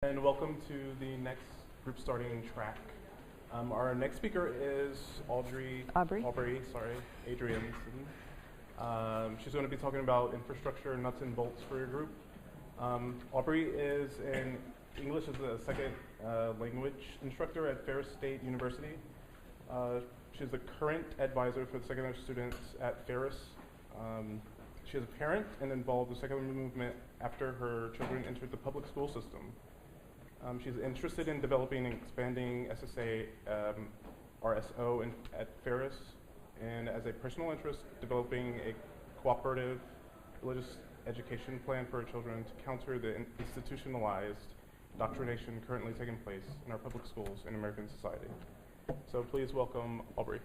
And welcome to the next group starting track. Our next speaker is Aubrey, Adrianson. She's going to be talking about infrastructure, nuts and bolts for your group. Aubrey is an English as a second language instructor at Ferris State University. She's the current advisor for the secondary students at Ferris. She is a parent and involved in the secular movement after her children entered the public school system. She's interested in developing and expanding SSA RSO at Ferris, and as a personal interest, developing a cooperative religious education plan for her children to counter the institutionalized indoctrination currently taking place in our public schools in American society. So please welcome Aubrey.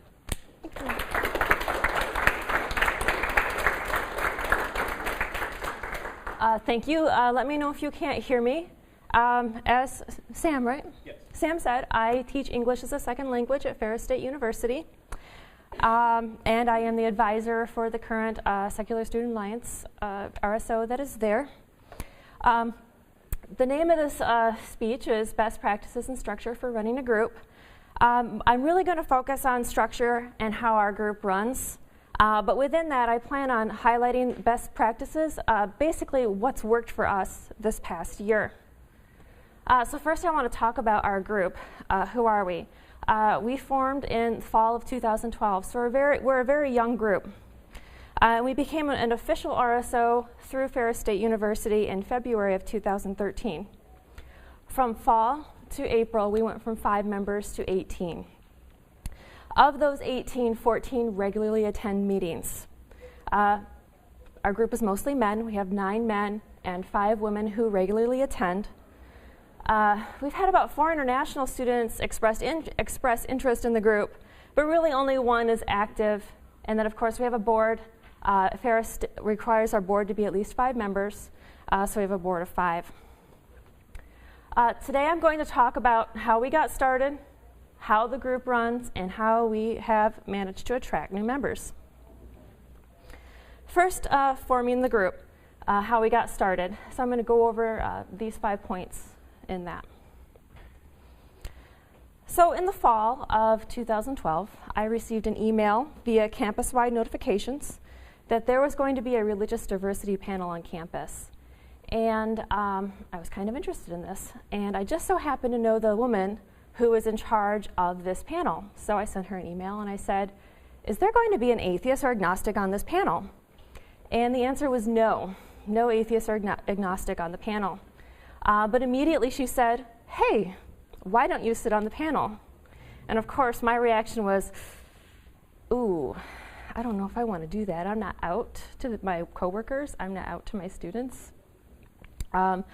Thank you. Let me know if you can't hear me. As Sam, right? Yes. Sam said, I teach English as a second language at Ferris State University. And I am the advisor for the current Secular Student Alliance RSO that is there. The name of this speech is Best Practices and Structure for Running a Group. I'm really going to focus on structure and how our group runs. But within that, I plan on highlighting best practices, basically what's worked for us this past year. So first I want to talk about our group. Who are we? We formed in fall of 2012, so we're a very young group. We became an official RSO through Ferris State University in February of 2013. From fall to April, we went from 5 members to 18. Of those 18, 14 regularly attend meetings. Our group is mostly men. We have 9 men and 5 women who regularly attend. We've had about 4 international students express interest in the group, but really only 1 is active. And then, of course, we have a board. Ferris requires our board to be at least 5 members, so we have a board of 5. Today I'm going to talk about how we got started, how the group runs, and how we have managed to attract new members. First, forming the group, how we got started. So I'm going to go over these 5 points in that. So in the fall of 2012, I received an email via campus-wide notifications that there was going to be a religious diversity panel on campus. And I was kind of interested in this. And I just so happened to know the woman who was in charge of this panel. So I sent her an email and I said, is there going to be an atheist or agnostic on this panel? And the answer was no. No atheist or agnostic on the panel. But immediately she said, hey, why don't you sit on the panel? And of course, my reaction was, ooh, I don't know if I want to do that. I'm not out to my coworkers. I'm not out to my students. I'm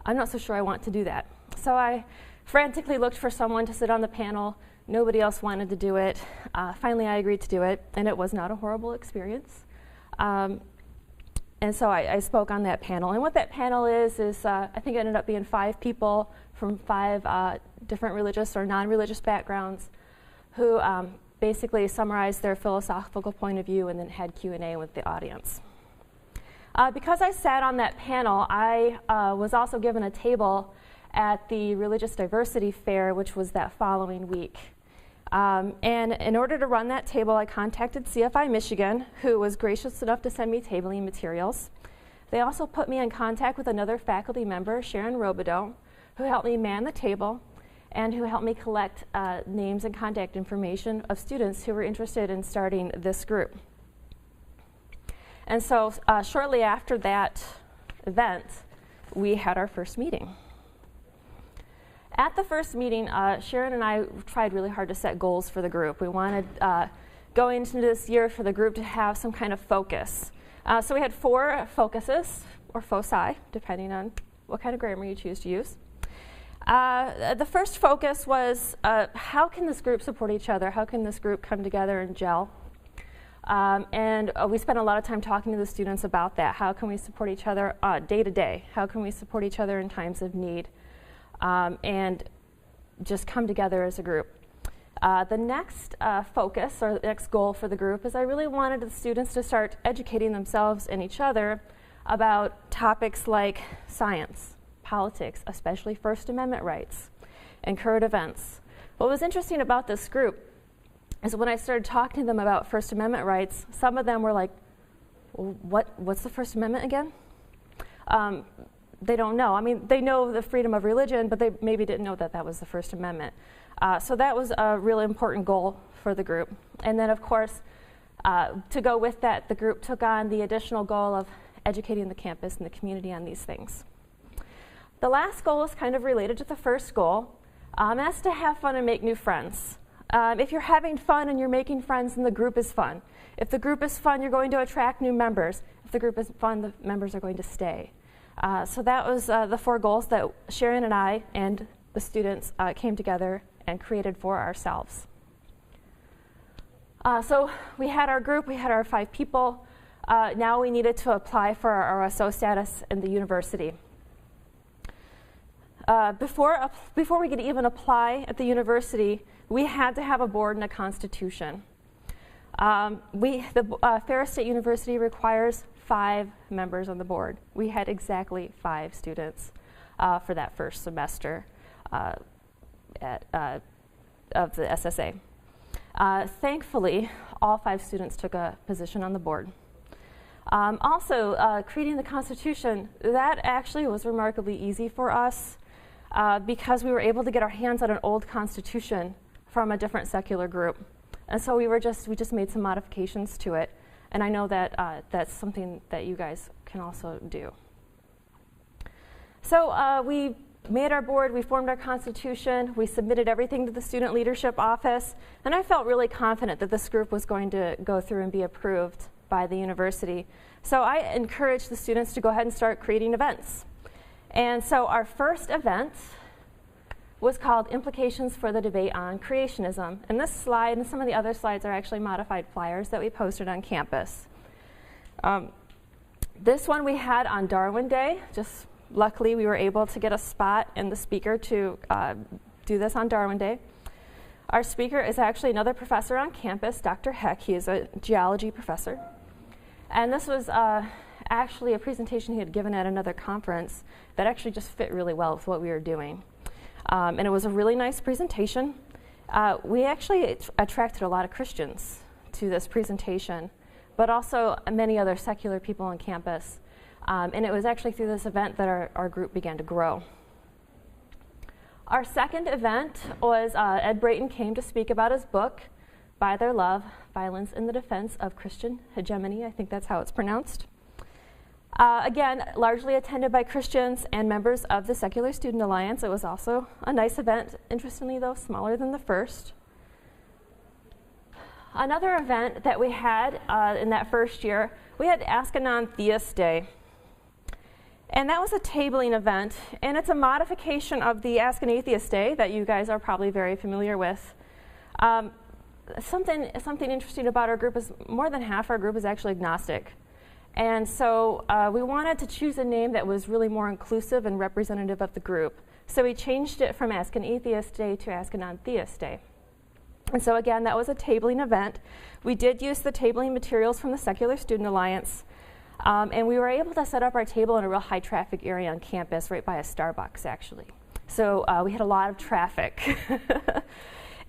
not so sure I want to do that. So I frantically looked for someone to sit on the panel. Nobody else wanted to do it. Finally, I agreed to do it, and it was not a horrible experience. And so I spoke on that panel. And what that panel is I think it ended up being 5 people from 5 different religious or non-religious backgrounds who basically summarized their philosophical point of view and then had Q&A with the audience. Because I sat on that panel, I was also given a table at the Religious Diversity Fair, which was that following week. And in order to run that table, I contacted CFI Michigan, who was gracious enough to send me tabling materials. They also put me in contact with another faculty member, Sharon Robideau, who helped me man the table and who helped me collect names and contact information of students who were interested in starting this group. And so shortly after that event, we had our first meeting. At the first meeting, Sharon and I tried really hard to set goals for the group. We wanted, going into this year, for the group to have some kind of focus. So we had 4 focuses, or foci, depending on what kind of grammar you choose to use. The first focus was, how can this group support each other? How can this group come together and gel? And we spent a lot of time talking to the students about that. How can we support each other day to day? How can we support each other in times of need? And just come together as a group. The next focus, or the next goal for the group, is I really wanted the students to start educating themselves and each other about topics like science, politics, especially First Amendment rights, and current events. What was interesting about this group is when I started talking to them about First Amendment rights, some of them were like, what's the First Amendment again? They don't know. I mean, they know the freedom of religion, but they maybe didn't know that that was the First Amendment. So that was a really important goal for the group. And then, of course, to go with that, the group took on the additional goal of educating the campus and the community on these things. The last goal is kind of related to the first goal, and that's to have fun and make new friends. If you're having fun and you're making friends, then the group is fun. If the group is fun, you're going to attract new members. If the group is fun, the members are going to stay. So that was the 4 goals that Sharon and I and the students came together and created for ourselves. So we had our group, we had our 5 people. Now we needed to apply for our RSO status in the university. Before we could even apply at the university, we had to have a board and a constitution. The Ferris State University requires 5 members on the board. We had exactly 5 students for that first semester of the SSA. Thankfully, all 5 students took a position on the board. Also, creating the Constitution, that actually was remarkably easy for us because we were able to get our hands on an old Constitution from a different secular group. And so we just made some modifications to it. And I know that that's something that you guys can also do. So we made our board, we formed our Constitution, we submitted everything to the Student Leadership Office, and I felt really confident that this group was going to go through and be approved by the university. So I encouraged the students to go ahead and start creating events. And so our first event was called Implications for the Debate on Creationism. And this slide and some of the other slides are actually modified flyers that we posted on campus. This one we had on Darwin Day. Just luckily we were able to get a spot in the speaker to do this on Darwin Day. Our speaker is actually another professor on campus, Dr. Heck. He is a geology professor. And this was actually a presentation he had given at another conference that actually just fit really well with what we were doing. And it was a really nice presentation. We actually attracted a lot of Christians to this presentation, but also many other secular people on campus. And it was actually through this event that our group began to grow. Our second event was Ed Brayton came to speak about his book, By Their Love, Violence in the Defense of Christian Hegemony. I think that's how it's pronounced. Again, largely attended by Christians and members of the Secular Student Alliance. It was also a nice event, interestingly though, smaller than the first. Another event that we had in that first year, we had Ask a Non-Theist Day. And that was a tabling event, and it's a modification of the Ask an Atheist Day that you guys are probably very familiar with. Something interesting about our group is more than half our group is actually agnostic. And so we wanted to choose a name that was really more inclusive and representative of the group. So we changed it from Ask an Atheist Day to Ask a Non-Theist Day. And so again, that was a tabling event. We did use the tabling materials from the Secular Student Alliance. And we were able to set up our table in a real high traffic area on campus, right by a Starbucks actually. So we had a lot of traffic.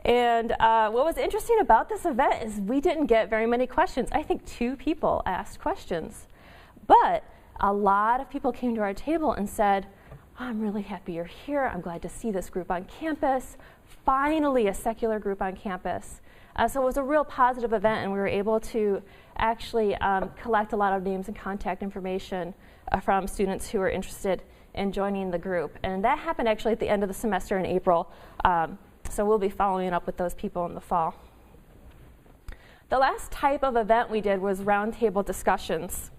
And what was interesting about this event is we didn't get very many questions. I think 2 people asked questions. But a lot of people came to our table and said, I'm really happy you're here. I'm glad to see this group on campus. Finally, a secular group on campus. So it was a real positive event, and we were able to actually collect a lot of names and contact information from students who were interested in joining the group. And that happened actually at the end of the semester in April. So we'll be following up with those people in the fall. The last type of event we did was roundtable discussions.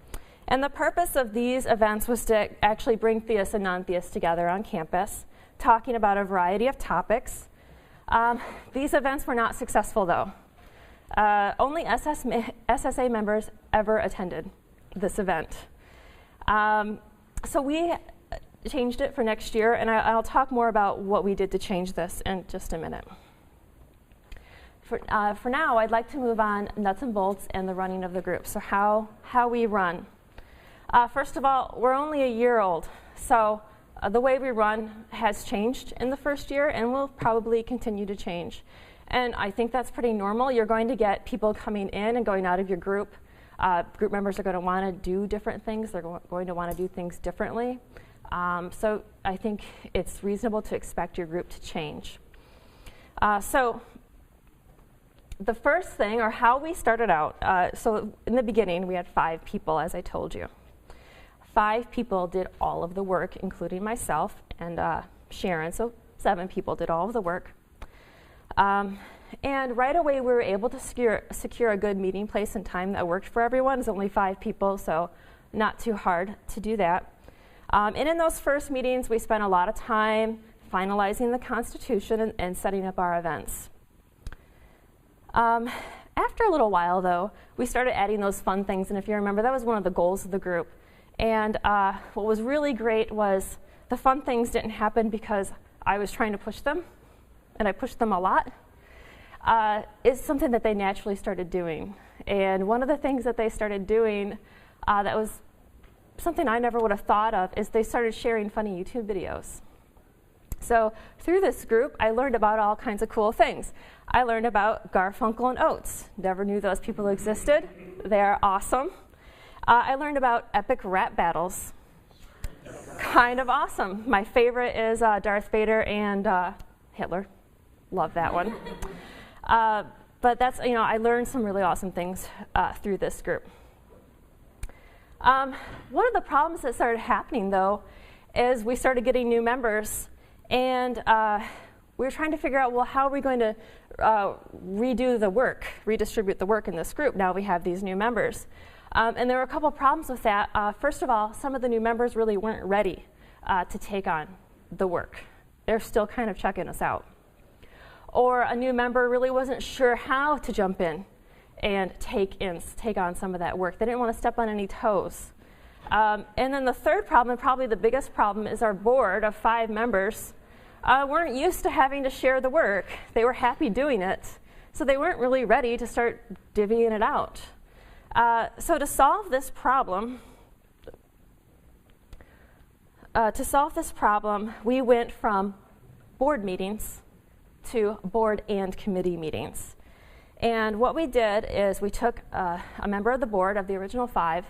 And the purpose of these events was to actually bring theists and non-theists together on campus, talking about a variety of topics. These events were not successful, though. Only SSA members ever attended this event. So we changed it for next year, and I'll talk more about what we did to change this in just a minute. For now, I'd like to move on nuts and bolts and the running of the group. So how we run. First of all, we're only a year old, so the way we run has changed in the first year and will probably continue to change. And I think that's pretty normal. You're going to get people coming in and going out of your group. Group members are going to want to do different things. They're going to want to do things differently. So I think it's reasonable to expect your group to change. So the first thing, or how we started out, so in the beginning we had 5 people, as I told you. 5 people did all of the work, including myself and Sharon, so 7 people did all of the work. And right away we were able to secure a good meeting place and time that worked for everyone. It's only 5 people, so not too hard to do that. And in those first meetings we spent a lot of time finalizing the Constitution and setting up our events. After a little while though, we started adding those fun things, and if you remember, that was one of the goals of the group. And what was really great was the fun things didn't happen because I was trying to push them, and I pushed them a lot. It's something that they naturally started doing. And one of the things that they started doing that was something I never would have thought of is they started sharing funny YouTube videos. So through this group, I learned about all kinds of cool things. I learned about Garfunkel and Oates. Never knew those people existed. They are awesome. I learned about epic rap battles. Kind of awesome. My favorite is Darth Vader and Hitler. Love that one. But that's, I learned some really awesome things through this group. One of the problems that started happening, though, is we started getting new members, and we were trying to figure out, well, how are we going to redo the work, redistribute the work in this group now we have these new members. And there were a couple problems with that. First of all, some of the new members really weren't ready to take on the work. They're still kind of checking us out. Or a new member really wasn't sure how to jump in and take on some of that work. They didn't want to step on any toes. And then the third problem, and probably the biggest problem, is our board of 5 members weren't used to having to share the work. They were happy doing it, so they weren't really ready to start divvying it out. So to solve this problem, we went from board meetings to board and committee meetings. And what we did is we took a member of the board of the original 5,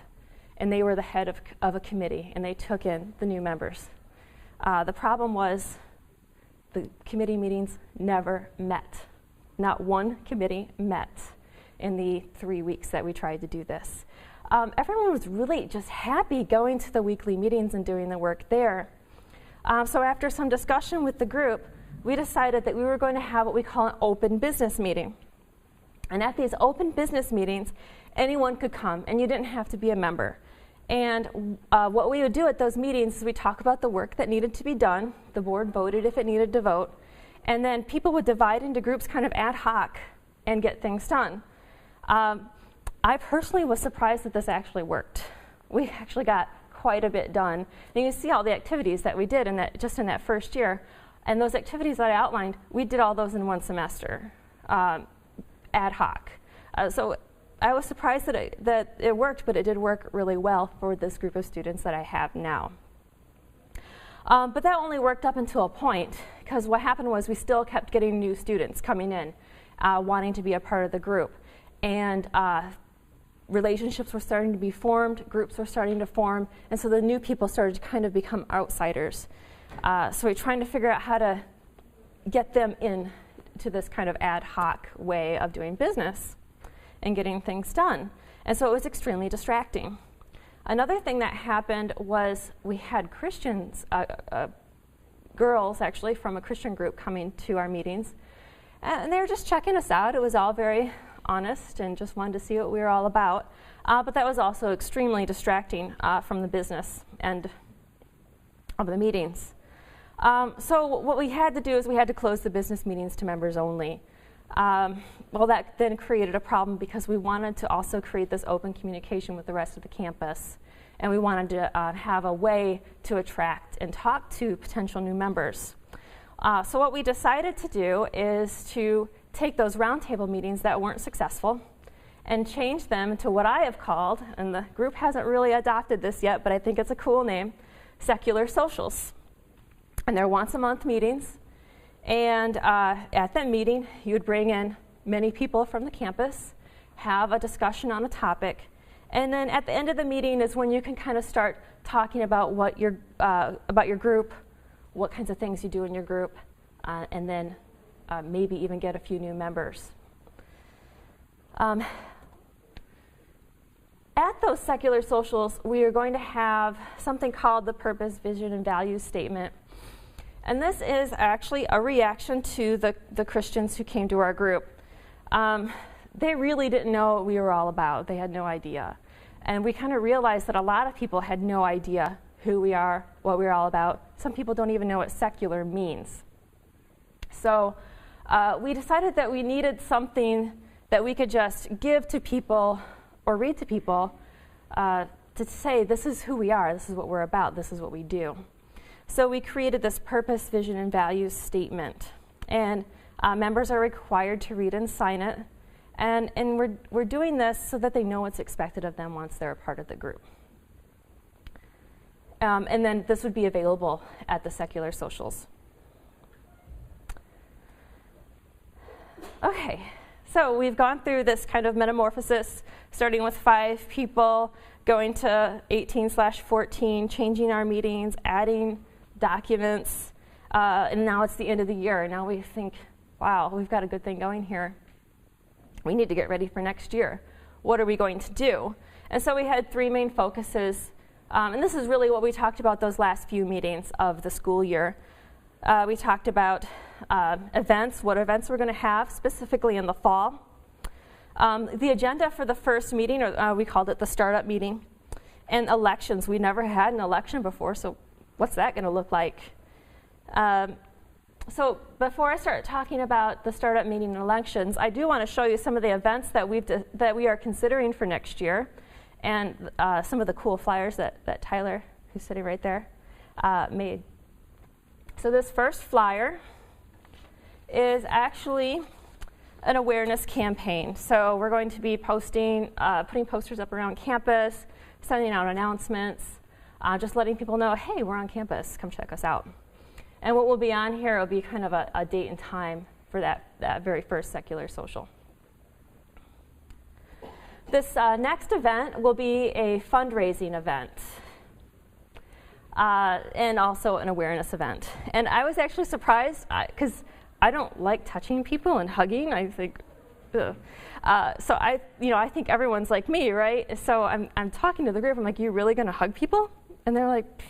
and they were the head of a committee, and they took in the new members. The problem was the committee meetings never met. Not one committee met in the 3 weeks that we tried to do this. Everyone was really just happy going to the weekly meetings and doing the work there. So after some discussion with the group, we decided that we were going to have what we call an open business meeting. And at these open business meetings, anyone could come, and you didn't have to be a member. And what we would do at those meetings is we talk about the work that needed to be done. The board voted if it needed to vote. And then people would divide into groups kind of ad hoc and get things done. I personally was surprised that this actually worked. We actually got quite a bit done. And you can see all the activities that we did just in that first year. And those activities that I outlined, we did all those in one semester, ad hoc. So I was surprised that it worked, but it did work really well for this group of students that I have now. But that only worked up until a point, because what happened was we still kept getting new students coming in, wanting to be a part of the group. And relationships were starting to be formed, groups were starting to form, and so the new people started to kind of become outsiders. So we're trying to figure out how to get them in to this kind of ad hoc way of doing business and getting things done. And so it was extremely distracting. Another thing that happened was we had Christians, girls actually from a Christian group coming to our meetings, and they were just checking us out. It was all very honest and just wanted to see what we were all about. But that was also extremely distracting from the business end of the meetings. So what we had to do is we had to close the business meetings to members only. Well, that then created a problem because we wanted to also create this open communication with the rest of the campus. And we wanted to have a way to attract and talk to potential new members. So what we decided to do is to take those roundtable meetings that weren't successful and change them to what I have called, and the group hasn't really adopted this yet, but I think it's a cool name, secular socials. And they're once-a-month meetings. And at that meeting, you would bring in many people from the campus, have a discussion on a topic, and then at the end of the meeting is when you can kind of start talking about what about your group, what kinds of things you do in your group, and then maybe even get a few new members. At those secular socials, we are going to have something called the purpose, vision, and values statement. And this is actually a reaction to the Christians who came to our group. They really didn't know what we were all about. They had no idea. And we kind of realized that a lot of people had no idea who we are, what we're all about. Some people don't even know what secular means. So we decided that we needed something that we could just give to people or read to people to say, this is who we are, this is what we're about, this is what we do. So we created this purpose, vision, and values statement. And members are required to read and sign it. And we're doing this so that they know what's expected of them once they're a part of the group. And then this would be available at the secular socials. Okay, so we've gone through this kind of metamorphosis, starting with 5 people, going to 18/14, changing our meetings, adding documents, and now it's the end of the year. Now we think, wow, we've got a good thing going here. We need to get ready for next year. What are we going to do? And so we had 3 main focuses, and this is really what we talked about those last few meetings of the school year. We talked about events, what events we're going to have, specifically in the fall. The agenda for the first meeting, or we called it the startup meeting, and elections. We never had an election before, so what's that going to look like? So before I start talking about the startup meeting and elections, I do want to show you some of the events that we are considering for next year, and some of the cool flyers that Tyler, who's sitting right there, made. So this first flyer is actually an awareness campaign. So we're going to be putting posters up around campus, sending out announcements, just letting people know, hey, we're on campus, come check us out. And what will be on here will be kind of a date and time for that very first secular social. This next event will be a fundraising event. And also an awareness event. And I was actually surprised because I don't like touching people and hugging. I think, ugh. So I think everyone's like me, right? So I'm talking to the group. I'm like, you really going to hug people? And they're like,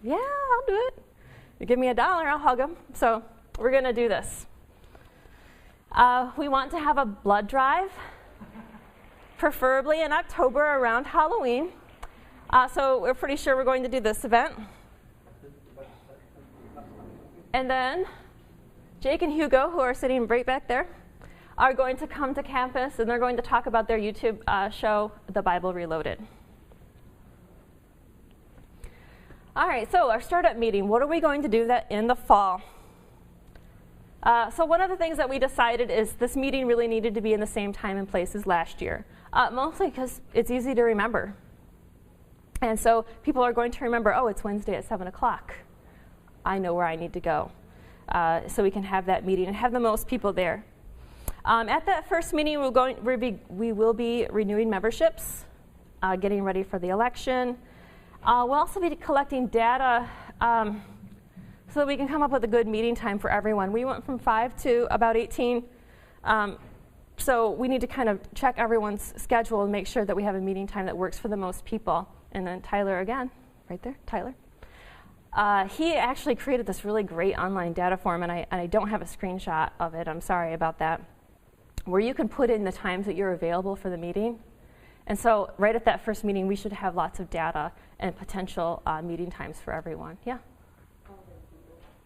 yeah, I'll do it. You give me $1, I'll hug them. So we're going to do this. We want to have a blood drive, preferably in October around Halloween. So we're pretty sure we're going to do this event. And then Jake and Hugo, who are sitting right back there, are going to come to campus, and they're going to talk about their YouTube show, The Bible Reloaded. All right, so our startup meeting, what are we going to do in the fall? So one of the things that we decided is this meeting really needed to be in the same time and place as last year, mostly because it's easy to remember. And so people are going to remember, oh, it's Wednesday at 7 o'clock. I know where I need to go. So we can have that meeting and have the most people there. At that first meeting, we will be renewing memberships, getting ready for the election. We'll also be collecting data so that we can come up with a good meeting time for everyone. We went from 5 to about 18. So we need to kind of check everyone's schedule and make sure that we have a meeting time that works for the most people. And then Tyler again, right there, Tyler. He actually created this really great online data form, and I don't have a screenshot of it. I'm sorry about that. Where you can put in the times that you're available for the meeting. And so right at that first meeting, we should have lots of data and potential meeting times for everyone. Yeah?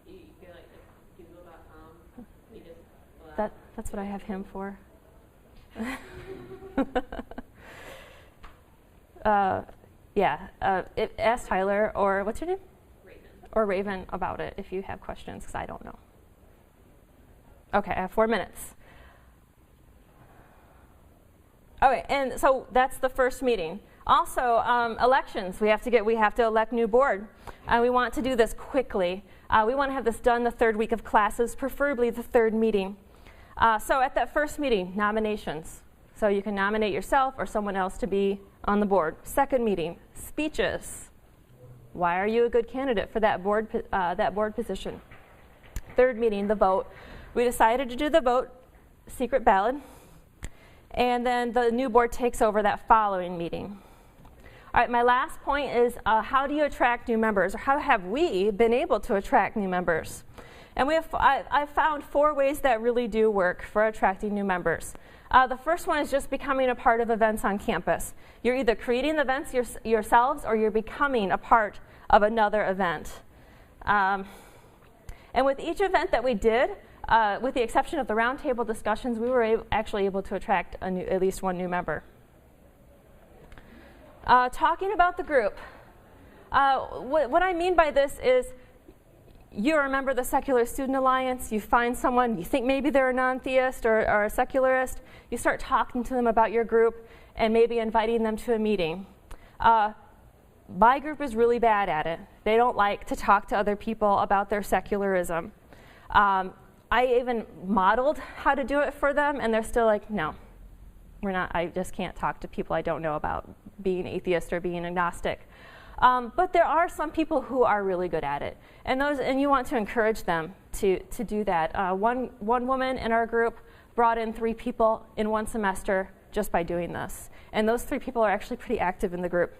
You feel like Google.com, you just that's what I have him for. Ask Tyler, or what's your name? Raven. Or Raven about it if you have questions, because I don't know. Okay, I have 4 minutes. Okay, and so that's the first meeting. Also, elections. We have to elect new board. We want to do this quickly. We want to have this done the third week of classes, preferably the third meeting. So at that first meeting, nominations. So you can nominate yourself or someone else to be on the board. Second meeting, speeches. Why are you a good candidate for that board position? Third meeting, the vote. We decided to do the vote, secret ballot, and then the new board takes over that following meeting. All right, my last point is how do you attract new members, or how have we been able to attract new members? And I've found 4 ways that really do work for attracting new members. The first one is just becoming a part of events on campus. You're either creating the events yourselves or you're becoming a part of another event. And with each event that we did, with the exception of the roundtable discussions, we were actually able to attract at least one new member. Talking about the group. What I mean by this is you're a member of the Secular Student Alliance, you find someone, you think maybe they're a non-theist or a secularist, you start talking to them about your group and maybe inviting them to a meeting. My group is really bad at it. They don't like to talk to other people about their secularism. I even modeled how to do it for them, and they're still like, no, I just can't talk to people I don't know about being atheist or being agnostic. But there are some people who are really good at it, and you want to encourage them to do that. One woman in our group brought in 3 people in one semester just by doing this, and those 3 people are actually pretty active in the group.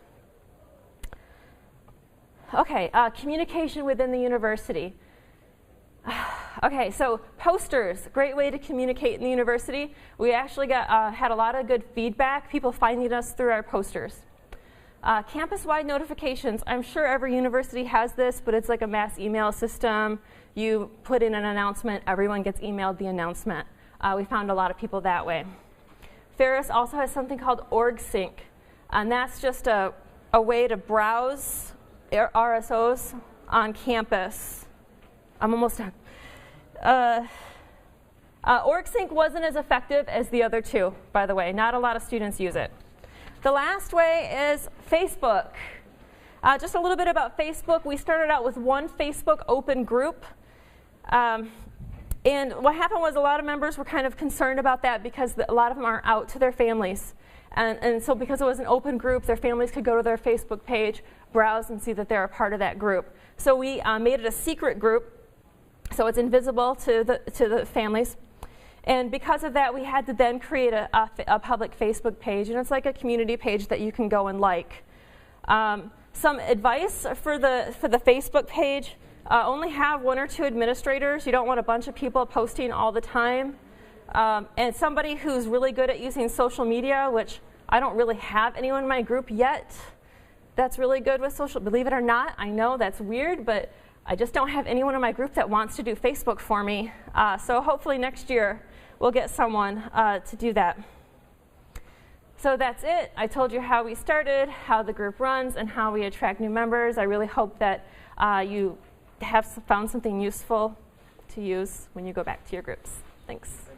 Okay, communication within the university. Okay, so posters, great way to communicate in the university. We actually had a lot of good feedback, people finding us through our posters. Campus-wide notifications. I'm sure every university has this, but it's like a mass email system. You put in an announcement, everyone gets emailed the announcement. We found a lot of people that way. Ferris also has something called OrgSync, and that's just a way to browse RSOs on campus. I'm almost done. OrgSync wasn't as effective as the other 2, by the way. Not a lot of students use it. The last way is Facebook. Just a little bit about Facebook. We started out with one Facebook open group. And what happened was a lot of members were kind of concerned about that because a lot of them aren't out to their families. And so because it was an open group, their families could go to their Facebook page, browse, and see that they're a part of that group. So we made it a secret group, so it's invisible to the families. And because of that, we had to then create a public Facebook page, and it's like a community page that you can go and like. Some advice for the Facebook page: only have 1 or 2 administrators. You don't want a bunch of people posting all the time. And somebody who's really good at using social media, which I don't really have anyone in my group yet that's really good with social. Believe it or not, I know that's weird, but I just don't have anyone in my group that wants to do Facebook for me. So hopefully next year we'll get someone to do that. So that's it. I told you how we started, how the group runs, and how we attract new members. I really hope that you have found something useful to use when you go back to your groups. Thanks.